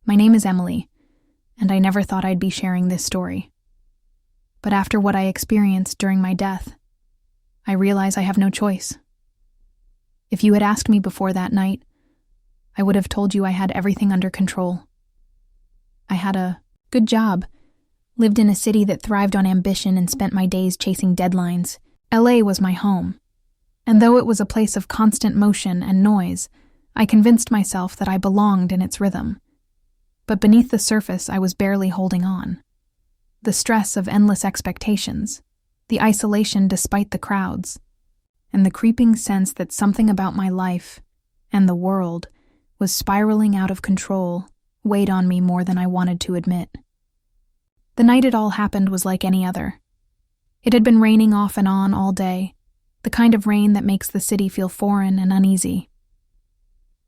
My name is Emily, and I never thought I'd be sharing this story. But after what I experienced during my death, I realize I have no choice. If you had asked me before that night, I would have told you I had everything under control. I had a good job, lived in a city that thrived on ambition and spent my days chasing deadlines. LA was my home, and though it was a place of constant motion and noise, I convinced myself that I belonged in its rhythm. But beneath the surface, I was barely holding on. The stress of endless expectations, the isolation despite the crowds, and the creeping sense that something about my life and the world was spiraling out of control weighed on me more than I wanted to admit. The night it all happened was like any other. It had been raining off and on all day, the kind of rain that makes the city feel foreign and uneasy.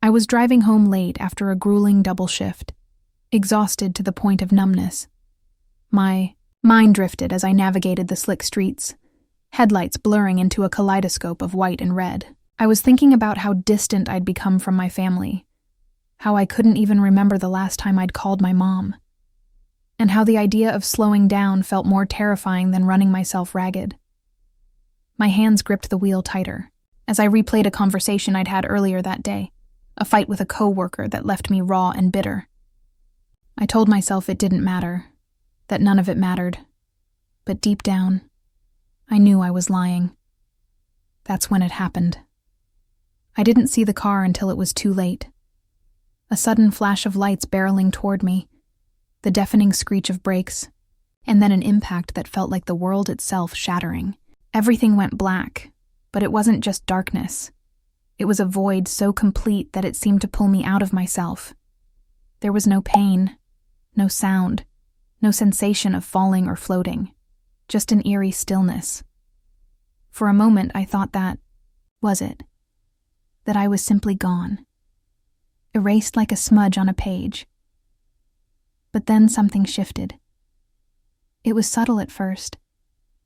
I was driving home late after a grueling double shift, exhausted to the point of numbness. My mind drifted as I navigated the slick streets, headlights blurring into a kaleidoscope of white and red. I was thinking about how distant I'd become from my family, how I couldn't even remember the last time I'd called my mom, and how the idea of slowing down felt more terrifying than running myself ragged. My hands gripped the wheel tighter as I replayed a conversation I'd had earlier that day, a fight with a coworker that left me raw and bitter. I told myself it didn't matter, that none of it mattered, but deep down, I knew I was lying. That's when it happened. I didn't see the car until it was too late. A sudden flash of lights barreling toward me, the deafening screech of brakes, and then an impact that felt like the world itself shattering. Everything went black, but it wasn't just darkness. It was a void so complete that it seemed to pull me out of myself. There was no pain, no sound, no sensation of falling or floating, just an eerie stillness. For a moment I thought that I was simply gone, erased like a smudge on a page. But then something shifted. It was subtle at first,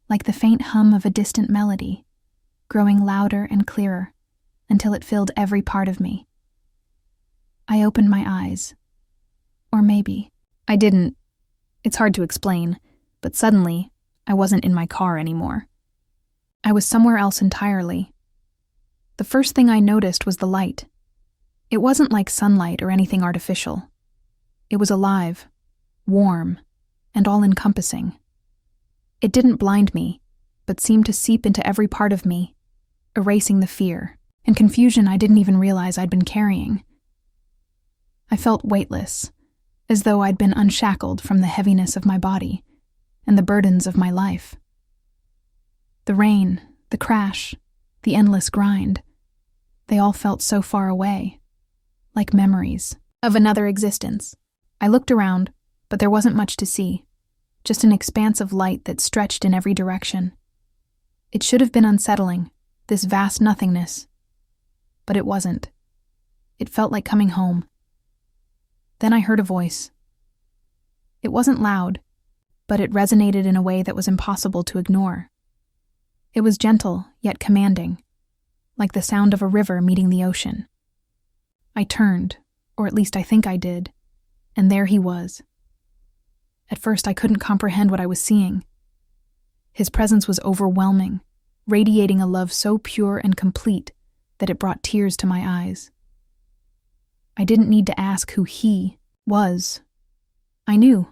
like the faint hum of a distant melody, growing louder and clearer until it filled every part of me. I opened my eyes. Or maybe I didn't. It's hard to explain, but suddenly I wasn't in my car anymore. I was somewhere else entirely. The first thing I noticed was the light. It wasn't like sunlight or anything artificial. It was alive, warm, and all-encompassing. It didn't blind me, but seemed to seep into every part of me, erasing the fear and confusion I didn't even realize I'd been carrying. I felt weightless, as though I'd been unshackled from the heaviness of my body and the burdens of my life. The rain, the crash, the endless grind, they all felt so far away, like memories of another existence. I looked around, but there wasn't much to see, just an expanse of light that stretched in every direction. It should have been unsettling, this vast nothingness, but it wasn't. It felt like coming home. Then I heard a voice. It wasn't loud, but it resonated in a way that was impossible to ignore. It was gentle, yet commanding, like the sound of a river meeting the ocean. I turned, or at least I think I did, and there he was. At first I couldn't comprehend what I was seeing. His presence was overwhelming, radiating a love so pure and complete that it brought tears to my eyes. I didn't need to ask who he was. I knew.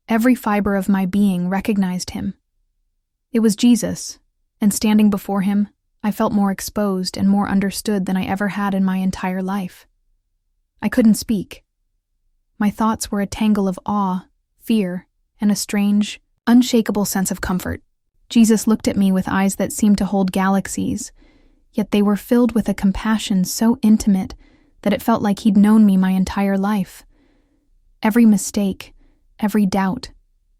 Every fiber of my being recognized him. It was Jesus, and standing before him, I felt more exposed and more understood than I ever had in my entire life. I couldn't speak. My thoughts were a tangle of awe, fear, and a strange, unshakable sense of comfort. Jesus looked at me with eyes that seemed to hold galaxies, yet they were filled with a compassion so intimate that it felt like he'd known me my entire life. Every mistake, every doubt,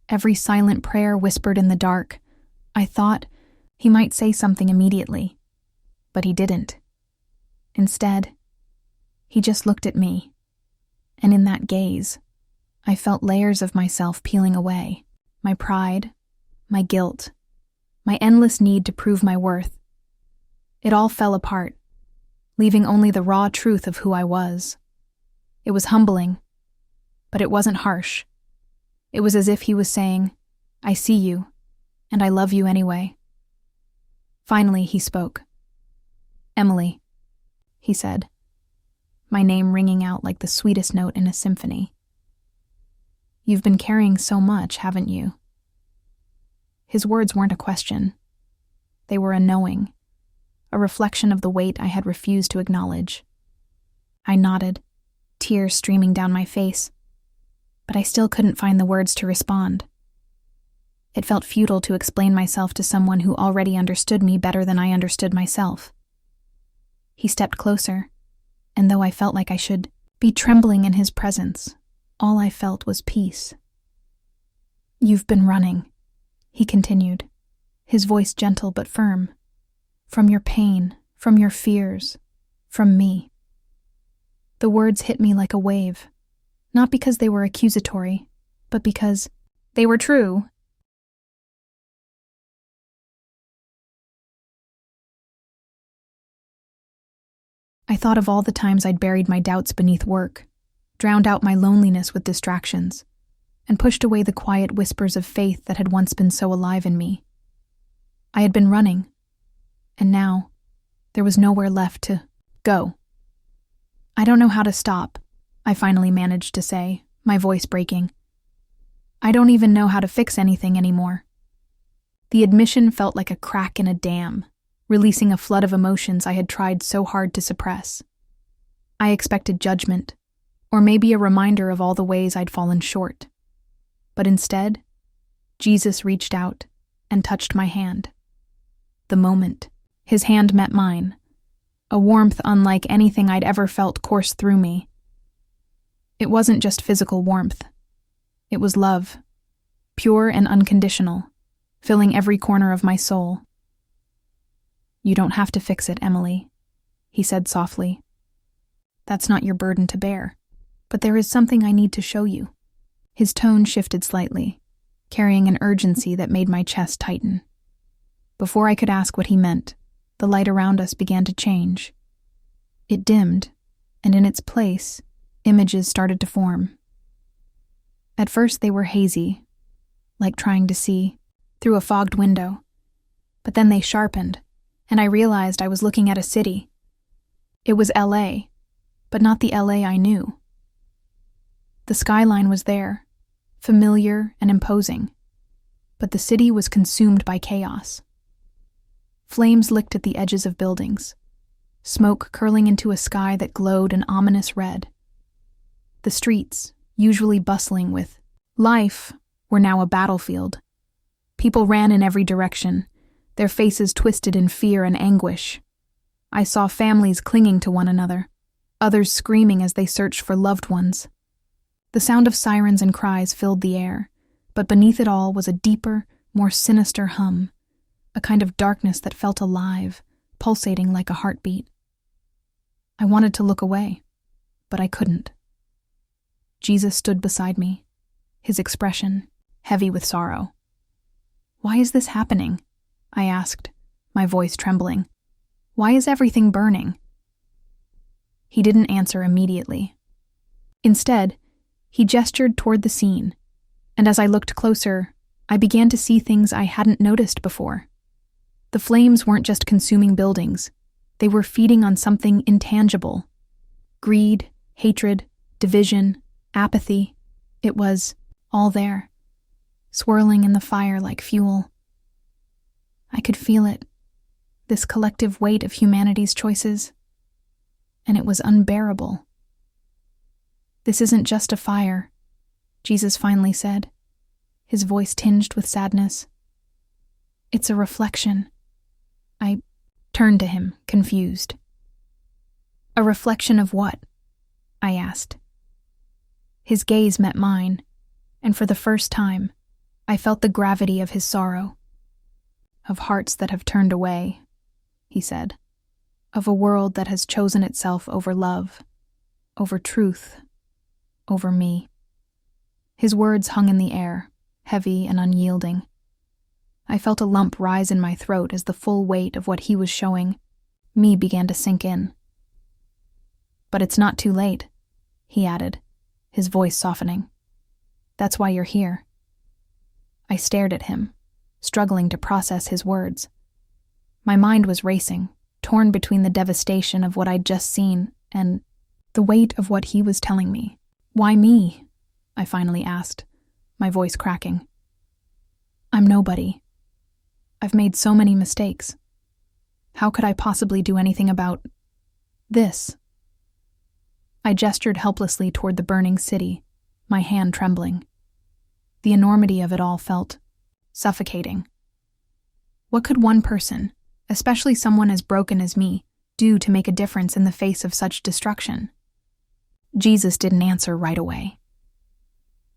every silent prayer whispered in the dark, I thought he might say something immediately, but he didn't. Instead, he just looked at me, and in that gaze, I felt layers of myself peeling away, my pride, my guilt, my endless need to prove my worth. It all fell apart, leaving only the raw truth of who I was. It was humbling, but it wasn't harsh. It was as if he was saying, "I see you, and I love you anyway." Finally, he spoke. "Emily," he said, my name ringing out like the sweetest note in a symphony. "You've been carrying so much, haven't you?" His words weren't a question. They were a knowing, a reflection of the weight I had refused to acknowledge. I nodded, tears streaming down my face, but I still couldn't find the words to respond. It felt futile to explain myself to someone who already understood me better than I understood myself. He stepped closer, and though I felt like I should be trembling in his presence, all I felt was peace. "You've been running," he continued, his voice gentle but firm. "From your pain, from your fears, from me." The words hit me like a wave, not because they were accusatory, but because they were true. I thought of all the times I'd buried my doubts beneath work, drowned out my loneliness with distractions, and pushed away the quiet whispers of faith that had once been so alive in me. I had been running, and now there was nowhere left to go. "I don't know how to stop," I finally managed to say, my voice breaking. "I don't even know how to fix anything anymore." The admission felt like a crack in a dam, releasing a flood of emotions I had tried so hard to suppress. I expected judgment, or maybe a reminder of all the ways I'd fallen short. But instead, Jesus reached out and touched my hand. The moment his hand met mine, a warmth unlike anything I'd ever felt course through me. It wasn't just physical warmth. It was love, pure and unconditional, filling every corner of my soul. "You don't have to fix it, Emily," he said softly. "That's not your burden to bear, but there is something I need to show you." His tone shifted slightly, carrying an urgency that made my chest tighten. Before I could ask what he meant, the light around us began to change. It dimmed, and in its place, images started to form. At first they were hazy, like trying to see through a fogged window, but then they sharpened, and I realized I was looking at a city. It was LA, but not the LA I knew. The skyline was there, familiar and imposing, but the city was consumed by chaos. Flames licked at the edges of buildings, smoke curling into a sky that glowed an ominous red. The streets, usually bustling with life, were now a battlefield. People ran in every direction, their faces twisted in fear and anguish. I saw families clinging to one another, others screaming as they searched for loved ones. The sound of sirens and cries filled the air, but beneath it all was a deeper, more sinister hum, a kind of darkness that felt alive, pulsating like a heartbeat. I wanted to look away, but I couldn't. Jesus stood beside me, his expression heavy with sorrow. "Why is this happening?" I asked, my voice trembling. "Why is everything burning?" He didn't answer immediately. Instead, he gestured toward the scene, and as I looked closer, I began to see things I hadn't noticed before. The flames weren't just consuming buildings, they were feeding on something intangible. Greed, hatred, division, apathy. It was all there, swirling in the fire like fuel. I could feel it, this collective weight of humanity's choices, and it was unbearable. "This isn't just a fire," Jesus finally said, his voice tinged with sadness. "It's a reflection." I turned to him, confused. "A reflection of what?" I asked. His gaze met mine, and for the first time, I felt the gravity of his sorrow. "Of hearts that have turned away," he said. "Of a world that has chosen itself over love, over truth, over me." His words hung in the air, heavy and unyielding. I felt a lump rise in my throat as the full weight of what he was showing me began to sink in. "But it's not too late," he added, his voice softening. "That's why you're here." I stared at him, struggling to process his words. My mind was racing, torn between the devastation of what I'd just seen and the weight of what he was telling me. "Why me?" I finally asked, my voice cracking. "I'm nobody. I've made so many mistakes. How could I possibly do anything about this?" I gestured helplessly toward the burning city, my hand trembling. The enormity of it all felt suffocating. What could one person, especially someone as broken as me, do to make a difference in the face of such destruction? Jesus didn't answer right away.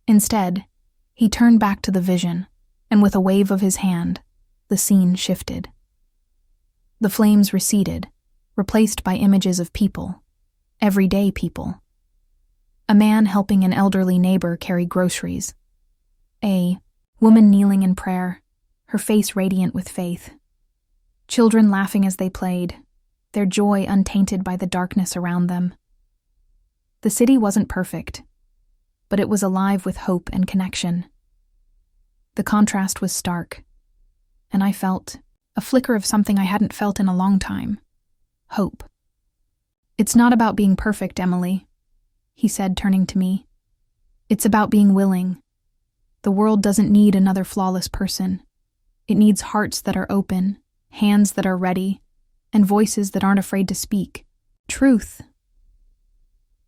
Instead, he turned back to the vision, and with a wave of his hand, the scene shifted. The flames receded, replaced by images of people, everyday people. A man helping an elderly neighbor carry groceries. A woman kneeling in prayer, her face radiant with faith. Children laughing as they played, their joy untainted by the darkness around them. The city wasn't perfect, but it was alive with hope and connection. The contrast was stark, and I felt a flicker of something I hadn't felt in a long time: hope. "It's not about being perfect, Emily," he said, turning to me. "It's about being willing. The world doesn't need another flawless person. It needs hearts that are open, hands that are ready, and voices that aren't afraid to speak truth."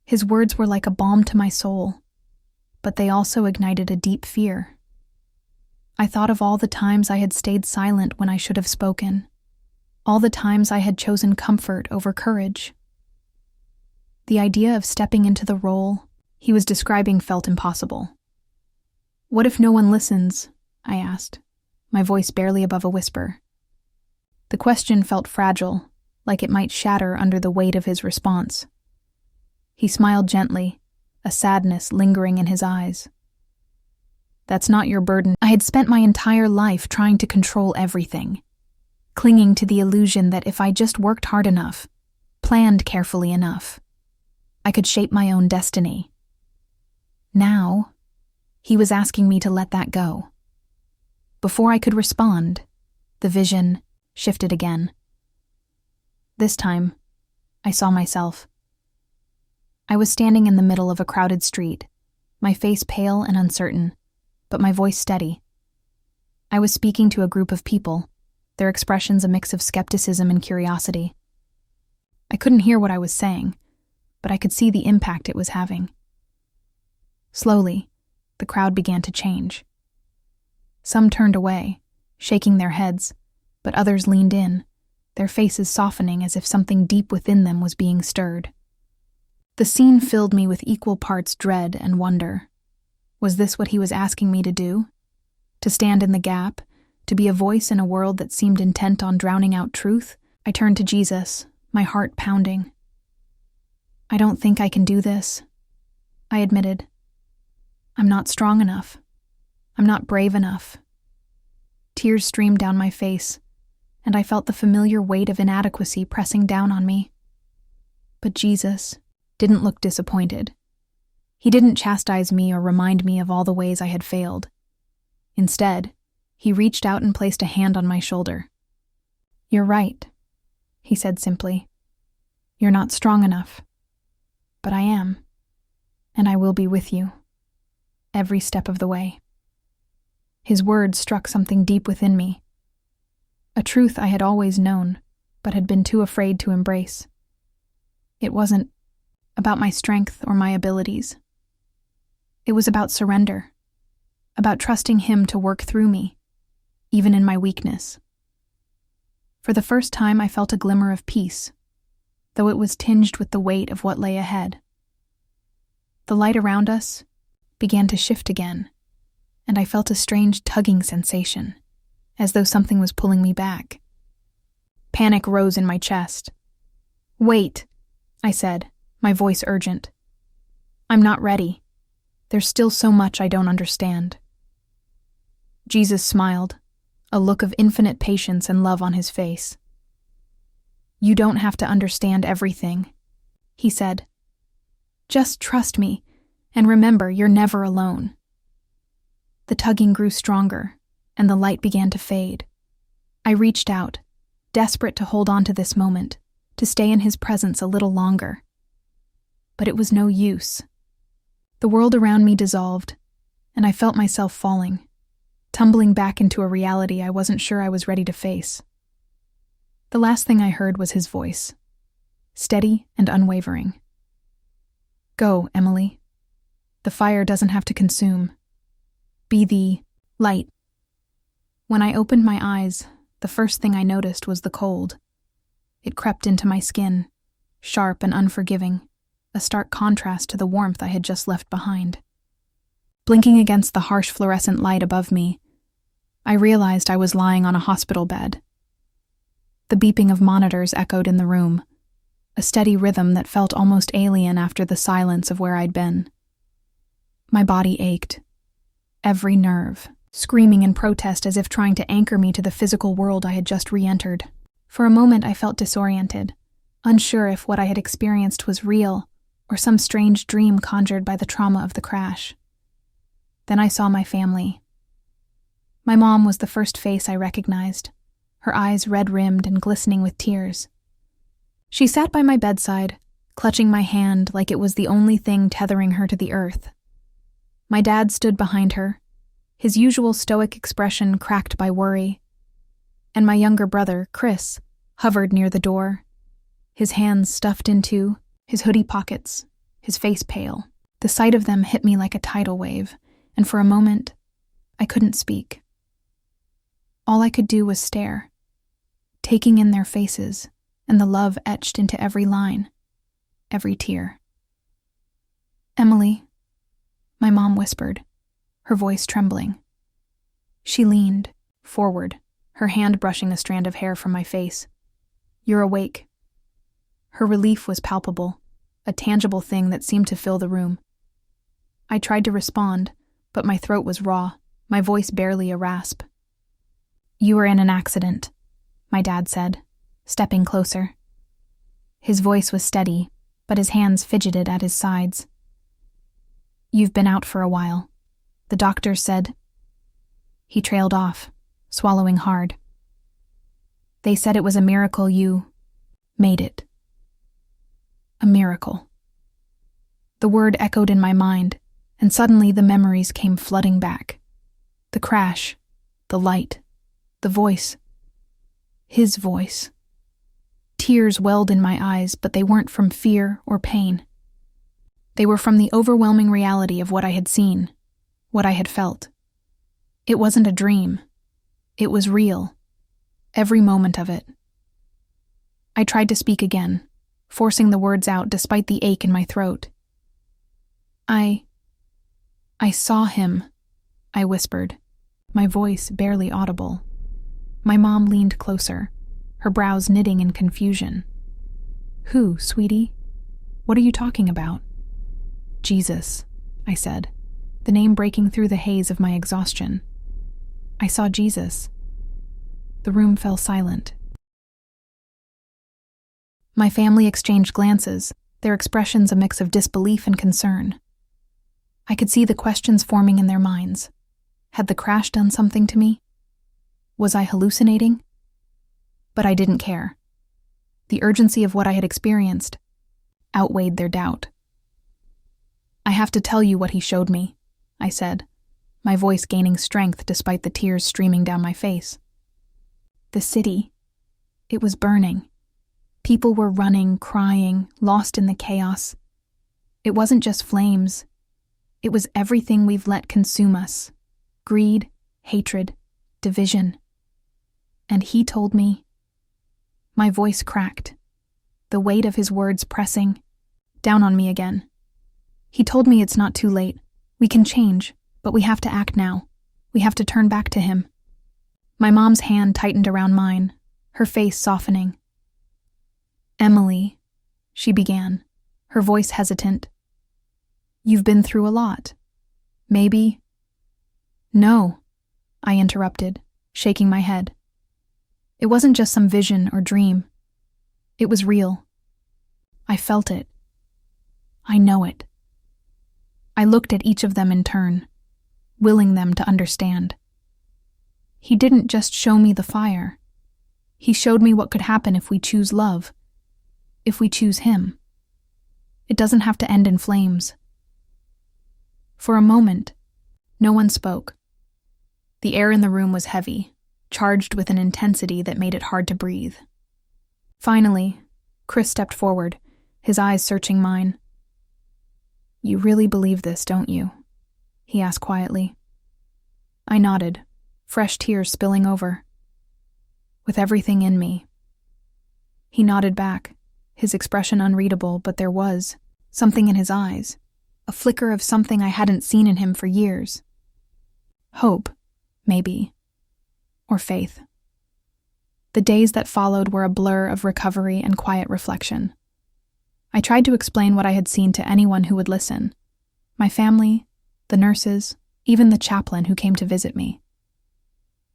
His words were like a balm to my soul, but they also ignited a deep fear. I thought of all the times I had stayed silent when I should have spoken, all the times I had chosen comfort over courage. The idea of stepping into the role he was describing felt impossible. "What if no one listens?" I asked, my voice barely above a whisper. The question felt fragile, like it might shatter under the weight of his response. He smiled gently, a sadness lingering in his eyes. "That's not your burden." I had spent my entire life trying to control everything, clinging to the illusion that if I just worked hard enough, planned carefully enough, I could shape my own destiny. Now, he was asking me to let that go. Before I could respond, the vision shifted again. This time, I saw myself. I was standing in the middle of a crowded street, my face pale and uncertain, but my voice steady. I was speaking to a group of people, their expressions a mix of skepticism and curiosity. I couldn't hear what I was saying, but I could see the impact it was having. Slowly, the crowd began to change. Some turned away, shaking their heads, but others leaned in, their faces softening as if something deep within them was being stirred. The scene filled me with equal parts dread and wonder. Was this what he was asking me to do? To stand in the gap? To be a voice in a world that seemed intent on drowning out truth? I turned to Jesus, my heart pounding. "I don't think I can do this," I admitted. "I'm not strong enough. I'm not brave enough." Tears streamed down my face, and I felt the familiar weight of inadequacy pressing down on me. But Jesus didn't look disappointed. He didn't chastise me or remind me of all the ways I had failed. Instead, he reached out and placed a hand on my shoulder. "You're right," he said simply. "You're not strong enough. But I am, and I will be with you, every step of the way." His words struck something deep within me, a truth I had always known, but had been too afraid to embrace. It wasn't about my strength or my abilities. It was about surrender, about trusting him to work through me, even in my weakness. For the first time, I felt a glimmer of peace, though it was tinged with the weight of what lay ahead. The light around us began to shift again, and I felt a strange tugging sensation, as though something was pulling me back. Panic rose in my chest. "Wait," I said, my voice urgent. "I'm not ready. There's still so much I don't understand." Jesus smiled, a look of infinite patience and love on his face. "You don't have to understand everything," he said. "Just trust me, And remember, you're never alone. The tugging grew stronger, and the light began to fade. I reached out, desperate to hold on to this moment, to stay in his presence a little longer. But it was no use. The world around me dissolved, and I felt myself falling, tumbling back into a reality I wasn't sure I was ready to face. The last thing I heard was his voice, steady and unwavering. Go, Emily. The fire doesn't have to consume. Be the light. When I opened my eyes, the first thing I noticed was the cold. It crept into my skin, sharp and unforgiving, a stark contrast to the warmth I had just left behind. Blinking against the harsh fluorescent light above me, I realized I was lying on a hospital bed. The beeping of monitors echoed in the room, a steady rhythm that felt almost alien after the silence of where I'd been. My body ached, every nerve, screaming in protest as if trying to anchor me to the physical world I had just re-entered. For a moment I felt disoriented, unsure if what I had experienced was real or some strange dream conjured by the trauma of the crash. Then I saw my family. My mom was the first face I recognized, her eyes red-rimmed and glistening with tears. She sat by my bedside, clutching my hand like it was the only thing tethering her to the earth. My dad stood behind her, his usual stoic expression cracked by worry, and my younger brother, Chris, hovered near the door, his hands stuffed into his hoodie pockets, his face pale. The sight of them hit me like a tidal wave, and for a moment, I couldn't speak. All I could do was stare, taking in their faces and the love etched into every line, every tear. Emily, my mom whispered, her voice trembling. She leaned forward, her hand brushing a strand of hair from my face. You're awake. Her relief was palpable, a tangible thing that seemed to fill the room. I tried to respond, but my throat was raw, my voice barely a rasp. You were in an accident, my dad said, stepping closer. His voice was steady, but his hands fidgeted at his sides. You've been out for a while, the doctor said. He trailed off, swallowing hard. They said it was a miracle you made it. A miracle. The word echoed in my mind, and suddenly the memories came flooding back. The crash, the light, the voice. His voice. Tears welled in my eyes, but they weren't from fear or pain. They were from the overwhelming reality of what I had seen, what I had felt. It wasn't a dream. It was real. Every moment of it. I tried to speak again, forcing the words out despite the ache in my throat. I saw him, I whispered, my voice barely audible. My mom leaned closer, her brows knitting in confusion. Who, sweetie? What are you talking about? Jesus, I said, the name breaking through the haze of my exhaustion. I saw Jesus. The room fell silent. My family exchanged glances, their expressions a mix of disbelief and concern. I could see the questions forming in their minds. Had the crash done something to me? Was I hallucinating? But I didn't care. The urgency of what I had experienced outweighed their doubt. I have to tell you what he showed me, I said, my voice gaining strength despite the tears streaming down my face. The city. It was burning. People were running, crying, lost in the chaos. It wasn't just flames. It was everything we've let consume us. Greed, hatred, division. And he told me. My voice cracked, the weight of his words pressing down on me again. He told me it's not too late. We can change, but we have to act now. We have to turn back to him. My mom's hand tightened around mine, her face softening. Emily, she began, her voice hesitant. You've been through a lot. Maybe. No, I interrupted, shaking my head. It wasn't just some vision or dream. It was real. I felt it. I know it. I looked at each of them in turn, willing them to understand. He didn't just show me the fire. He showed me what could happen if we choose love, if we choose him. It doesn't have to end in flames. For a moment, no one spoke. The air in the room was heavy, charged with an intensity that made it hard to breathe. Finally, Chris stepped forward, his eyes searching mine. "You really believe this, don't you?" he asked quietly. I nodded, fresh tears spilling over. "With everything in me." He nodded back, his expression unreadable, but there was something in his eyes, a flicker of something I hadn't seen in him for years. Hope, maybe, or faith. The days that followed were a blur of recovery and quiet reflection. I tried to explain what I had seen to anyone who would listen. My family, the nurses, even the chaplain who came to visit me.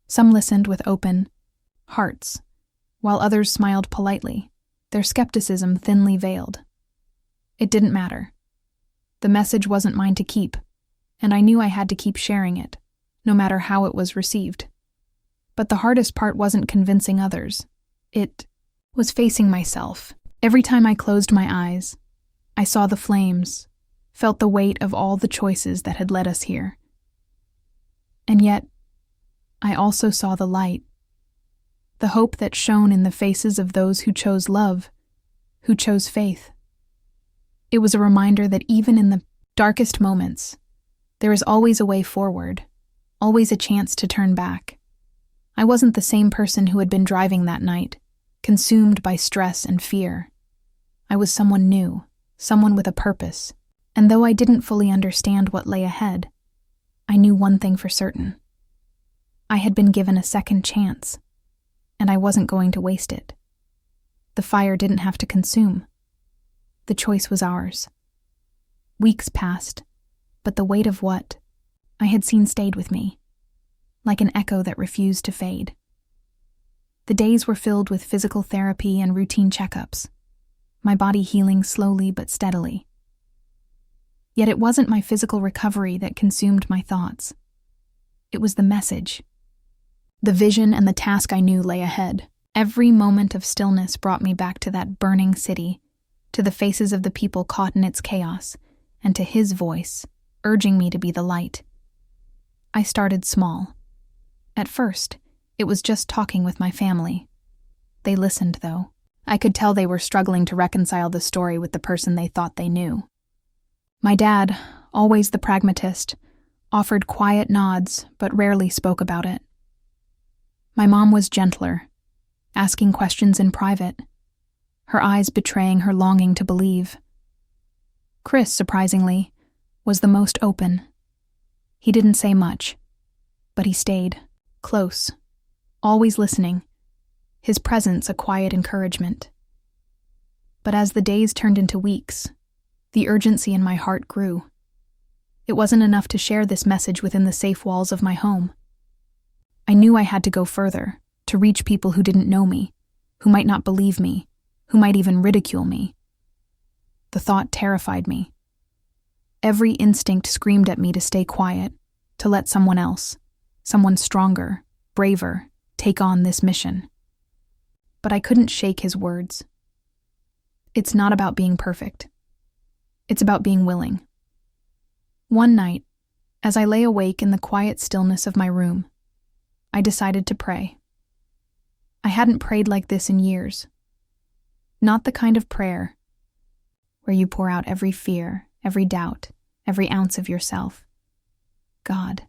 Some listened with open hearts, while others smiled politely, their skepticism thinly veiled. It didn't matter. The message wasn't mine to keep, and I knew I had to keep sharing it, no matter how it was received. But the hardest part wasn't convincing others. It was facing myself. Every time I closed my eyes, I saw the flames, felt the weight of all the choices that had led us here. And yet, I also saw the light, the hope that shone in the faces of those who chose love, who chose faith. It was a reminder that even in the darkest moments, there is always a way forward, always a chance to turn back. I wasn't the same person who had been driving that night, consumed by stress and fear. I was someone new, someone with a purpose, and though I didn't fully understand what lay ahead, I knew one thing for certain. I had been given a second chance, and I wasn't going to waste it. The fire didn't have to consume. The choice was ours. Weeks passed, but the weight of what I had seen stayed with me, like an echo that refused to fade. The days were filled with physical therapy and routine checkups, my body healing slowly but steadily. Yet it wasn't my physical recovery that consumed my thoughts. It was the message, the vision and the task I knew lay ahead. Every moment of stillness brought me back to that burning city, to the faces of the people caught in its chaos, and to his voice, urging me to be the light. I started small. At first, it was just talking with my family. They listened, though. I could tell they were struggling to reconcile the story with the person they thought they knew. My dad, always the pragmatist, offered quiet nods but rarely spoke about it. My mom was gentler, asking questions in private, her eyes betraying her longing to believe. Chris, surprisingly, was the most open. He didn't say much, but he stayed, close, always listening, his presence a quiet encouragement. But as the days turned into weeks, the urgency in my heart grew. It wasn't enough to share this message within the safe walls of my home. I knew I had to go further, to reach people who didn't know me, who might not believe me, who might even ridicule me. The thought terrified me. Every instinct screamed at me to stay quiet, to let someone else, someone stronger, braver, take on this mission. But I couldn't shake his words. It's not about being perfect. It's about being willing. One night, as I lay awake in the quiet stillness of my room, I decided to pray. I hadn't prayed like this in years. Not the kind of prayer where you pour out every fear, every doubt, every ounce of yourself. "God,"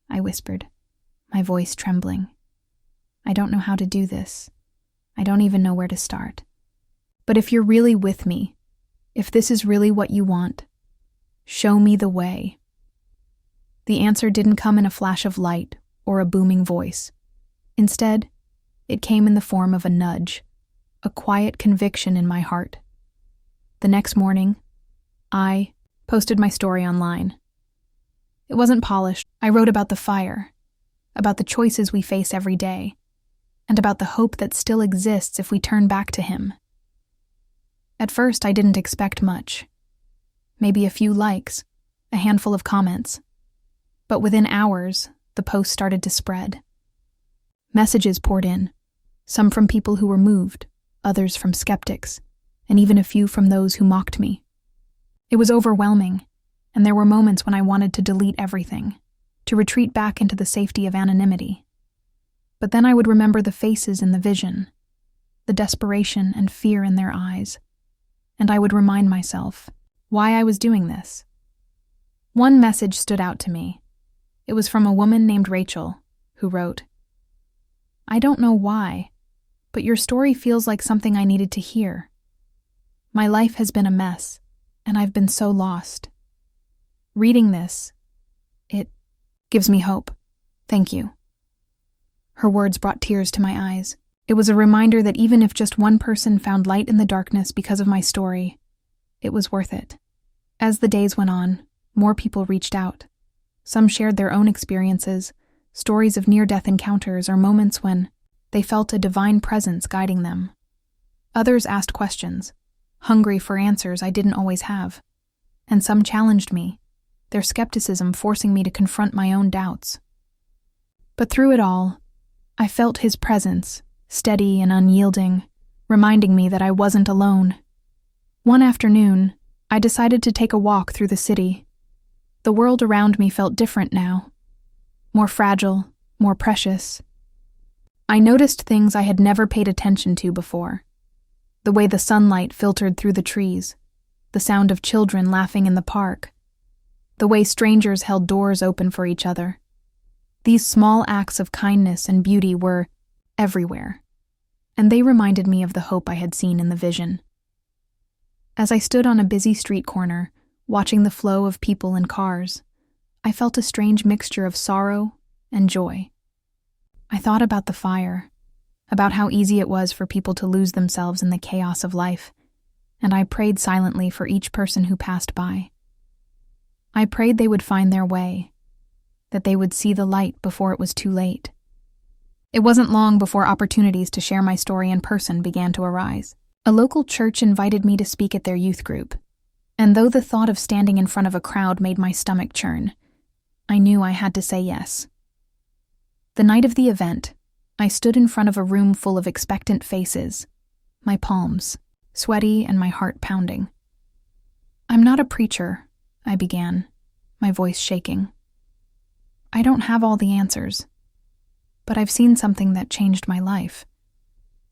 I whispered, my voice trembling. "I don't know how to do this. I don't even know where to start. But if you're really with me, if this is really what you want, show me the way." The answer didn't come in a flash of light or a booming voice. Instead, it came in the form of a nudge, a quiet conviction in my heart. The next morning, I posted my story online. It wasn't polished. I wrote about the fire, about the choices we face every day, and about the hope that still exists if we turn back to him. At first, I didn't expect much. Maybe a few likes, a handful of comments. But within hours, the post started to spread. Messages poured in, some from people who were moved, others from skeptics, and even a few from those who mocked me. It was overwhelming, and there were moments when I wanted to delete everything, to retreat back into the safety of anonymity. But then I would remember the faces in the vision, the desperation and fear in their eyes, and I would remind myself why I was doing this. One message stood out to me. It was from a woman named Rachel, who wrote, "I don't know why, but your story feels like something I needed to hear. My life has been a mess, and I've been so lost. Reading this, it gives me hope. Thank you." Her words brought tears to my eyes. It was a reminder that even if just one person found light in the darkness because of my story, it was worth it. As the days went on, more people reached out. Some shared their own experiences, stories of near-death encounters or moments when they felt a divine presence guiding them. Others asked questions, hungry for answers I didn't always have. And some challenged me, their skepticism forcing me to confront my own doubts. But through it all, I felt his presence, steady and unyielding, reminding me that I wasn't alone. One afternoon, I decided to take a walk through the city. The world around me felt different now, more fragile, more precious. I noticed things I had never paid attention to before. The way the sunlight filtered through the trees, the sound of children laughing in the park, the way strangers held doors open for each other. These small acts of kindness and beauty were everywhere, and they reminded me of the hope I had seen in the vision. As I stood on a busy street corner, watching the flow of people and cars, I felt a strange mixture of sorrow and joy. I thought about the fire, about how easy it was for people to lose themselves in the chaos of life, and I prayed silently for each person who passed by. I prayed they would find their way, that they would see the light before it was too late. It wasn't long before opportunities to share my story in person began to arise. A local church invited me to speak at their youth group, and though the thought of standing in front of a crowd made my stomach churn, I knew I had to say yes. The night of the event, I stood in front of a room full of expectant faces, my palms sweaty and my heart pounding. "I'm not a preacher," I began, my voice shaking. "I don't have all the answers, but I've seen something that changed my life,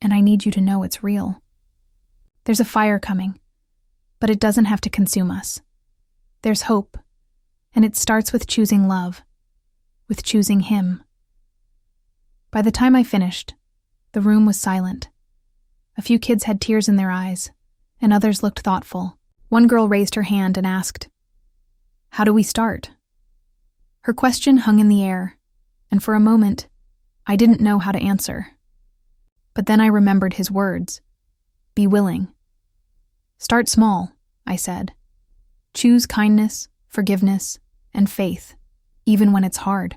and I need you to know it's real. There's a fire coming, but it doesn't have to consume us. There's hope, and it starts with choosing love, with choosing him." By the time I finished, the room was silent. A few kids had tears in their eyes, and others looked thoughtful. One girl raised her hand and asked, "How do we start?" Her question hung in the air, and for a moment, I didn't know how to answer. But then I remembered his words. Be willing. "Start small," I said. "Choose kindness, forgiveness, and faith, even when it's hard.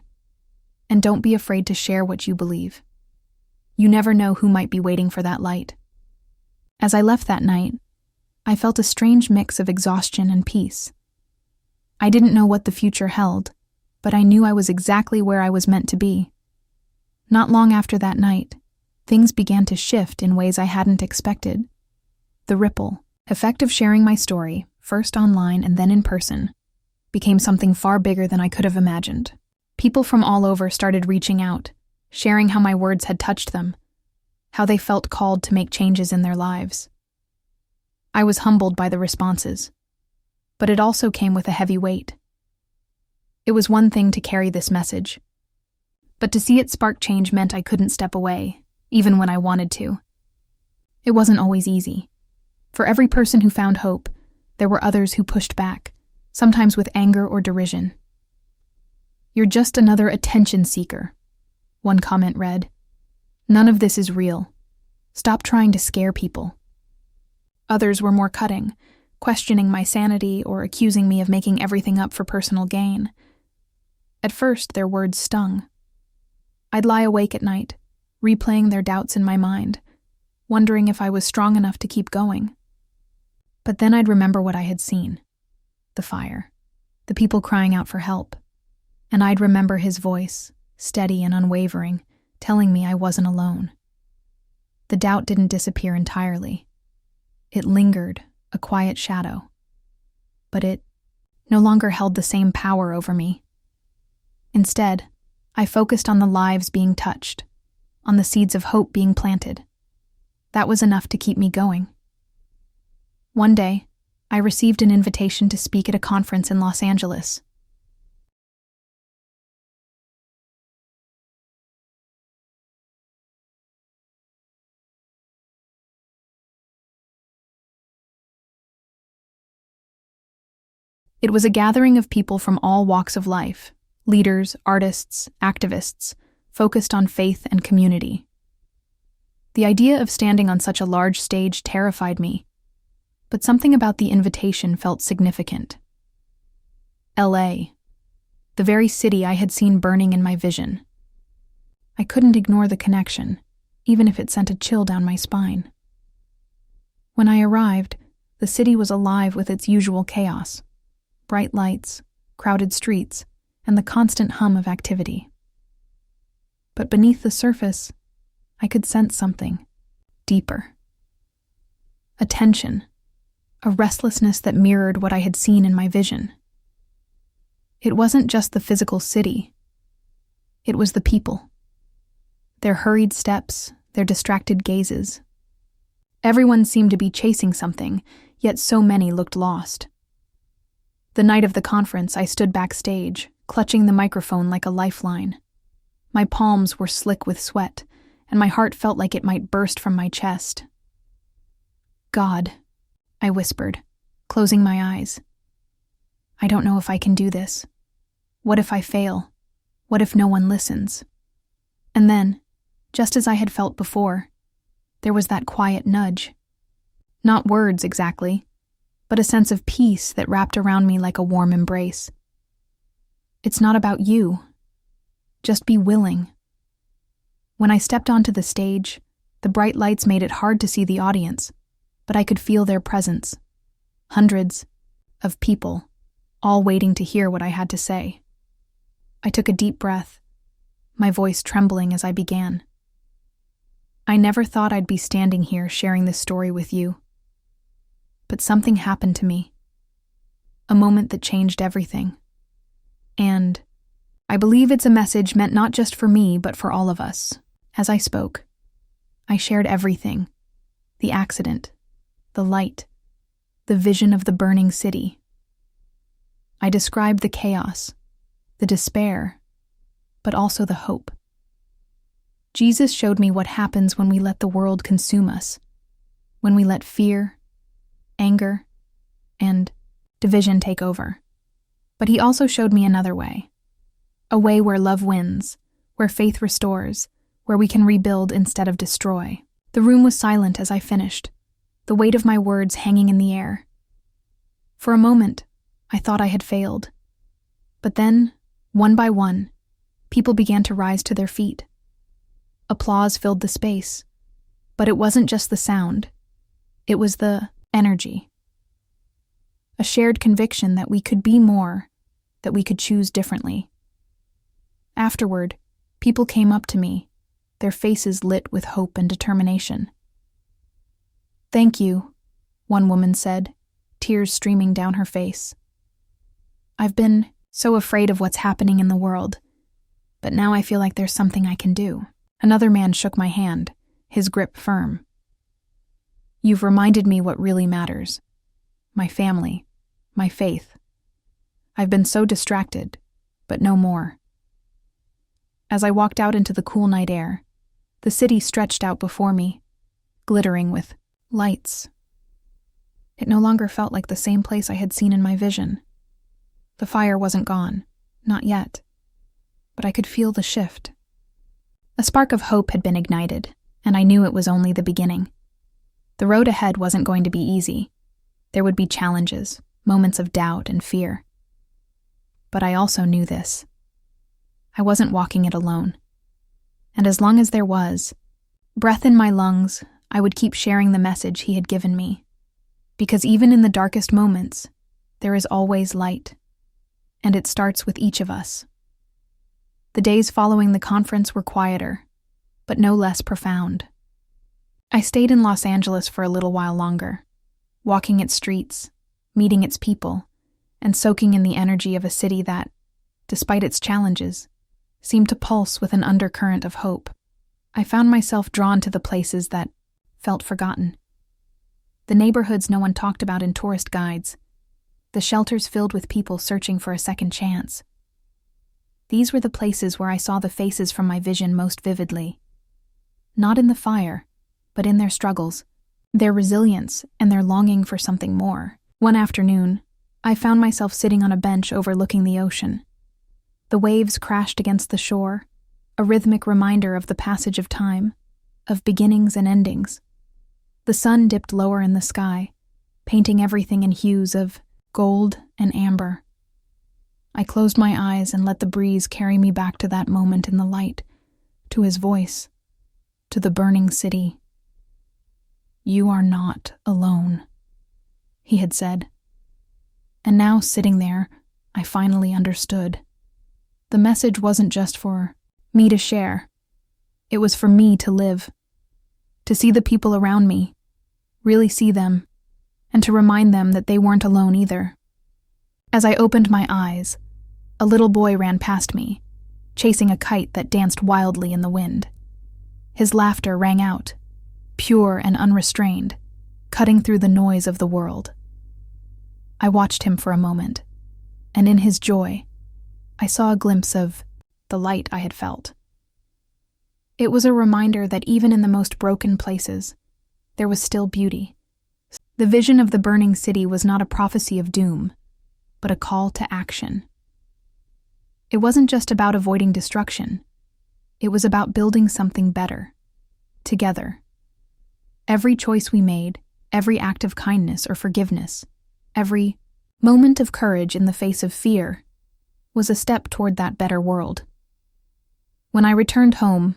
And don't be afraid to share what you believe. You never know who might be waiting for that light." As I left that night, I felt a strange mix of exhaustion and peace. I didn't know what the future held, but I knew I was exactly where I was meant to be. Not long after that night, things began to shift in ways I hadn't expected. The ripple effect of sharing my story, first online and then in person, became something far bigger than I could have imagined. People from all over started reaching out, sharing how my words had touched them, how they felt called to make changes in their lives. I was humbled by the responses, but it also came with a heavy weight. It was one thing to carry this message, but to see it spark change meant I couldn't step away, even when I wanted to. It wasn't always easy. For every person who found hope, there were others who pushed back, sometimes with anger or derision. "You're just another attention seeker," one comment read. "None of this is real. Stop trying to scare people." Others were more cutting, questioning my sanity or accusing me of making everything up for personal gain. At first, their words stung. I'd lie awake at night, replaying their doubts in my mind, wondering if I was strong enough to keep going. But then I'd remember what I had seen: the fire. the people crying out for help, and I'd remember his voice, steady and unwavering, telling me I wasn't alone. The doubt didn't disappear entirely. It lingered, a quiet shadow. But it no longer held the same power over me. Instead, I focused on the lives being touched, on the seeds of hope being planted. That was enough to keep me going. One day, I received an invitation to speak at a conference in Los Angeles. It was a gathering of people from all walks of life, leaders, artists, activists, focused on faith and community. The idea of standing on such a large stage terrified me, but something about the invitation felt significant. LA, the very city I had seen burning in my vision. I couldn't ignore the connection, even if it sent a chill down my spine. When I arrived, the city was alive with its usual chaos. Bright lights, crowded streets, and the constant hum of activity. But beneath the surface, I could sense something deeper. A tension, a restlessness that mirrored what I had seen in my vision. It wasn't just the physical city. It was the people. Their hurried steps, their distracted gazes. Everyone seemed to be chasing something, yet so many looked lost. The night of the conference, I stood backstage, clutching the microphone like a lifeline. My palms were slick with sweat, and my heart felt like it might burst from my chest. God, I whispered, closing my eyes. I don't know if I can do this. What if I fail? What if no one listens? And then, just as I had felt before, there was that quiet nudge. Not words exactly, but a sense of peace that wrapped around me like a warm embrace. It's not about you. Just be willing. When I stepped onto the stage, the bright lights made it hard to see the audience, but I could feel their presence. Hundreds of people, all waiting to hear what I had to say. I took a deep breath, my voice trembling as I began. I never thought I'd be standing here sharing this story with you. But something happened to me. A moment that changed everything. And I believe it's a message meant not just for me, but for all of us. As I spoke, I shared everything. The accident, the light, the vision of the burning city. I described the chaos, the despair, but also the hope. Jesus showed me what happens when we let the world consume us, when we let fear, anger, and division take over. But he also showed me another way. A way where love wins, where faith restores, where we can rebuild instead of destroy. The room was silent as I finished, the weight of my words hanging in the air. For a moment, I thought I had failed. But then, one by one, people began to rise to their feet. Applause filled the space, but it wasn't just the sound. It was the energy. A shared conviction that we could be more, that we could choose differently. Afterward, people came up to me, their faces lit with hope and determination. "Thank you," one woman said, tears streaming down her face. "I've been so afraid of what's happening in the world, but now I feel like there's something I can do." Another man shook my hand, his grip firm. "You've reminded me what really matters. My family, my faith. I've been so distracted, but no more." As I walked out into the cool night air, the city stretched out before me, glittering with lights. It no longer felt like the same place I had seen in my vision. The fire wasn't gone, not yet, but I could feel the shift. A spark of hope had been ignited, and I knew it was only the beginning. The road ahead wasn't going to be easy. There would be challenges, moments of doubt and fear. But I also knew this. I wasn't walking it alone. And as long as there was breath in my lungs, I would keep sharing the message he had given me. Because even in the darkest moments, there is always light. and it starts with each of us. The days following the conference were quieter, but no less profound. I stayed in Los Angeles for a little while longer, walking its streets, meeting its people, and soaking in the energy of a city that, despite its challenges, seemed to pulse with an undercurrent of hope. I found myself drawn to the places that felt forgotten. The neighborhoods no one talked about in tourist guides, the shelters filled with people searching for a second chance. These were the places where I saw the faces from my vision most vividly. Not in the fire, but in their struggles, their resilience, and their longing for something more. One afternoon, I found myself sitting on a bench overlooking the ocean. The waves crashed against the shore, a rhythmic reminder of the passage of time, of beginnings and endings. The sun dipped lower in the sky, painting everything in hues of gold and amber. I closed my eyes and let the breeze carry me back to that moment in the light, to his voice, to the burning city. "You are not alone," he had said. And now, sitting there, I finally understood. The message wasn't just for me to share. It was for me to live, to see the people around me, really see them, and to remind them that they weren't alone either. As I opened my eyes, a little boy ran past me, chasing a kite that danced wildly in the wind. His laughter rang out, pure and unrestrained, cutting through the noise of the world. I watched him for a moment, and in his joy, I saw a glimpse of the light I had felt. It was a reminder that even in the most broken places, there was still beauty. The vision of the burning city was not a prophecy of doom, but a call to action. It wasn't just about avoiding destruction. It was about building something better, together. Every choice we made, every act of kindness or forgiveness, every moment of courage in the face of fear was a step toward that better world. When I returned home,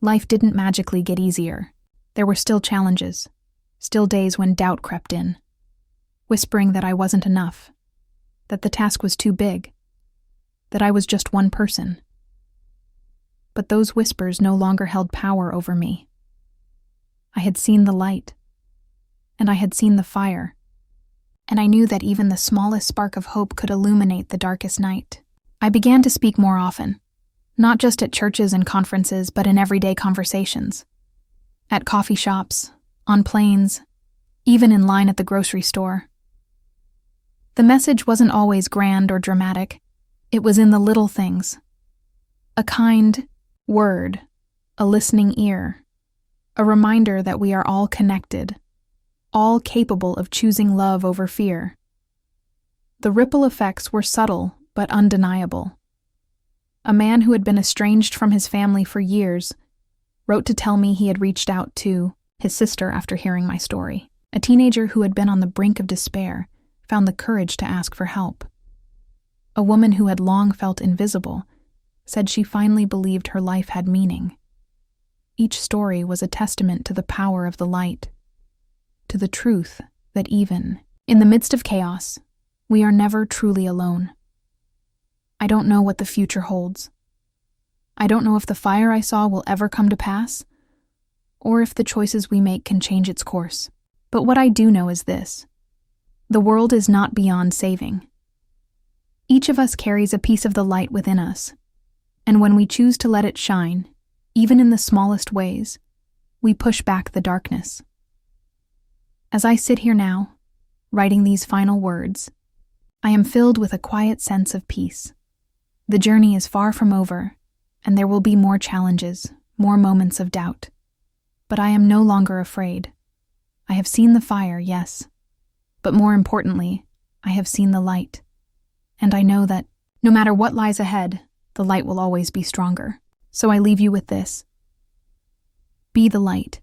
life didn't magically get easier. There were still challenges, still days when doubt crept in, whispering that I wasn't enough, that the task was too big, that I was just one person. But those whispers no longer held power over me. I had seen the light, and I had seen the fire, and I knew that even the smallest spark of hope could illuminate the darkest night. I began to speak more often, not just at churches and conferences, but in everyday conversations. At coffee shops, on planes, even in line at the grocery store. The message wasn't always grand or dramatic. It was in the little things. A kind word, a listening ear, a reminder that we are all connected, all capable of choosing love over fear. The ripple effects were subtle but undeniable. A man who had been estranged from his family for years wrote to tell me he had reached out to his sister after hearing my story. A teenager who had been on the brink of despair found the courage to ask for help. A woman who had long felt invisible said she finally believed her life had meaning. Each story was a testament to the power of the light, to the truth that even in the midst of chaos, we are never truly alone. I don't know what the future holds. I don't know if the fire I saw will ever come to pass, or if the choices we make can change its course. But what I do know is this: the world is not beyond saving. Each of us carries a piece of the light within us, and when we choose to let it shine, even in the smallest ways, we push back the darkness. As I sit here now, writing these final words, I am filled with a quiet sense of peace. The journey is far from over, and there will be more challenges, more moments of doubt. But I am no longer afraid. I have seen the fire, yes, but more importantly, I have seen the light. And I know that no matter what lies ahead, the light will always be stronger. So I leave you with this. Be the light.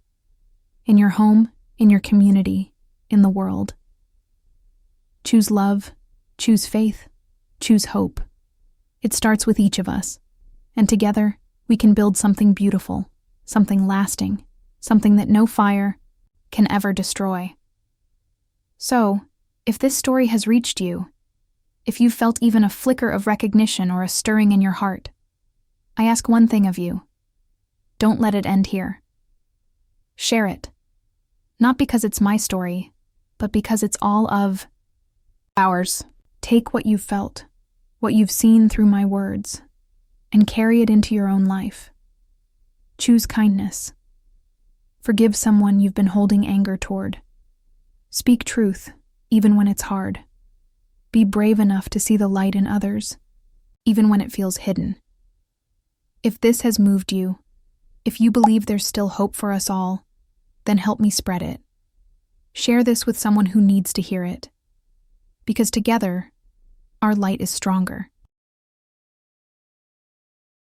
In your home, in your community, in the world. Choose love, choose faith, choose hope. It starts with each of us, and together we can build something beautiful, something lasting, something that no fire can ever destroy. So, if this story has reached you, if you've felt even a flicker of recognition or a stirring in your heart, I ask one thing of you. Don't let it end here. Share it. Not because it's my story, but because it's all of ours. Take what you've felt, what you've seen through my words, and carry it into your own life. Choose kindness. Forgive someone you've been holding anger toward. Speak truth, even when it's hard. Be brave enough to see the light in others, even when it feels hidden. If this has moved you, if you believe there's still hope for us all, then help me spread it. Share this with someone who needs to hear it. Because together, our light is stronger.